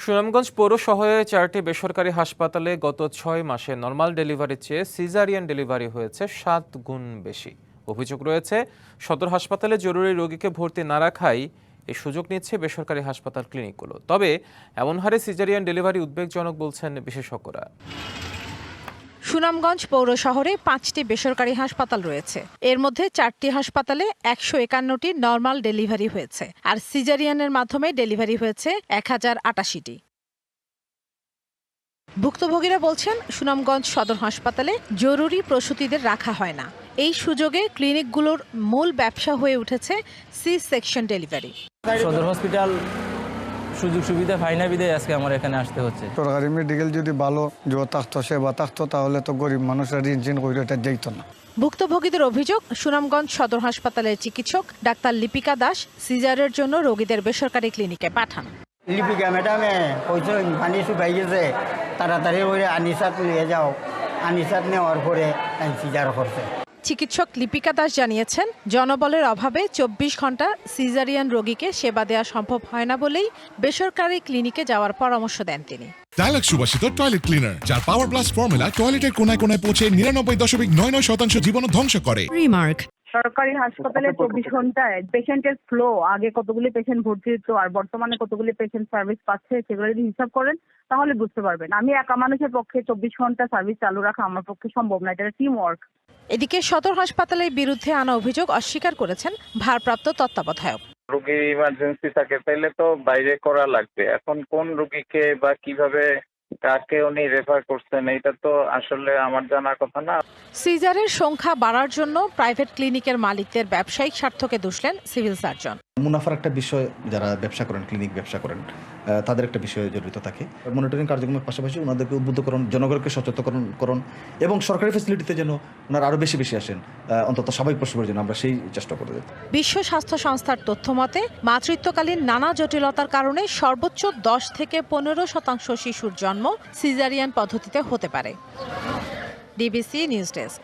সুনামগঞ্জ পৌর শহরে 4টি বেসরকারি হাসপাতালে গত 6 মাসে নর্মাল ডেলিভারির চেয়ে সিজারিয়ান ডেলিভারি হয়েছে 7 গুণ বেশি। অভিযোগ রয়েছে সদর হাসপাতালে জরুরি রোগীকে ভর্তি না রাখাই এই সুযোগ নিচ্ছে বেসরকারি হাসপাতাল ক্লিনিকগুলো। তবে এমন হারে সিজারিয়ান ডেলিভারি উদ্বেগজনক বলছেন বিশেষজ্ঞরা। সুনামগঞ্জ পৌর শহরে 5টি বেসরকারি হাসপাতাল রয়েছে। এর মধ্যে 4টি হাসপাতালে 151টি নর্মাল ডেলিভারি হয়েছে, আর সিজারিয়ানের মাধ্যমে ডেলিভারি হয়েছে 1088টি। ভুক্তভোগীরা বলছেন সুনামগঞ্জ সদর হাসপাতালে জরুরি প্রসূতিদের রাখা হয় না। এই সুযোগে ক্লিনিকগুলোর মূল ব্যবসা হয়ে উঠেছে সি সেকশন ডেলিভারি। সদর হসপিটাল সুযোগ সুবিধা পাই না বিধায় আজকে আমার এখানে আসতে হচ্ছে। সরকারি মেডিকেল যদি ভালো থাকতো, সেবা থাকতো, তাহলে তো গরিব মানুষরা ঋণ করে এটা যেত না। ভুক্তভোগীদের অভিযোগ, সুনামগঞ্জ সদর হাসপাতালের চিকিৎসক ডাক্তার লিপিকা দাস সিজারের জন্য রোগীদের বেসরকারি ক্লিনিকে পাঠান। লিপিকা ম্যাডামে কইছে পানি শুকাই গেছে, তাড়াতাড়ি ওই আনিসাত নিয়ে যাও। আনিসাত নেওয়ার পরে সিজার করছে। চিকিৎসক লিপিকা দাস জানিয়েছেন, জনবলের অভাবে 24 ঘন্টা সিজারিয়ান রোগীকে সেবা দেওয়া সম্ভব হয় না বলেই বেসরকারি ক্লিনিকে যাওয়ার পরামর্শ দেন তিনি। ডায়ালগ সুবাসিত টয়লেট ক্লিনার, যার পাওয়ার প্লাস ফর্মুলা টয়লেটের কোনায় কোনায় পৌঁছে 99.99% জীবন ধ্বংস করে। রিমার্ক। সরকারি হাসপাতালে 24 ঘন্টায় পেশেন্টের ফ্লো, আগে কতগুলি পেশেন্ট ভর্তি হতো আর বর্তমানে কতগুলি পেশেন্ট সার্ভিস পাচ্ছে, সেগুলো যদি হিসাব করেন তাহলে বুঝতে পারবেন। আমি একা মানুষের পক্ষে 24 ঘন্টা সার্ভিস চালু রাখা আমার পক্ষে সম্ভব না, এটা টিম ওয়ার্ক। এদিকে সদর হাসপাতালের বিরুদ্ধে আনা অভিযোগ অস্বীকার করেছেন ভারপ্রাপ্ত তত্ত্বাবধায়ক। রোগী ইমার্জেন্সি থাকে তাইলে তো বাইরে করা লাগবে। এখন কোন রোগীকে বা কিভাবে কাকে উনি রেফার করছেন এটা তো আসলে আমার জানার কথা না। সিজারের সংখ্যা বাড়ার জন্য প্রাইভেট ক্লিনিকের মালিকদের ব্যবসায়িক স্বার্থকে দুষলেন সিভিল সার্জন। মুনাফার একটা বিষয়, যারা ব্যবসা করেন, ক্লিনিক ব্যবসা করেন, তাদের একটা বিষয়ে জড়িত থাকে। মনিটরিং কার্যক্রমের পাশাপাশি ওনাদেরকে উদ্বুদ্ধকরণ, জনগণকে সচেতনকরণ এবং সরকারি ফ্যাসিলিটিতে যেন ওনারা আরও বেশি আসেন, অন্তত স্বাভাবিক প্রসবের জন্য আমরা সেই চেষ্টা করে দিই। বিশ্ব স্বাস্থ্য সংস্থার তথ্য মতে মাতৃত্বকালীন নানা জটিলতার কারণে সর্বোচ্চ 10 থেকে 15% শিশুর জন্ম সিজারিয়ান পদ্ধতিতে হতে পারে। DBC news desk.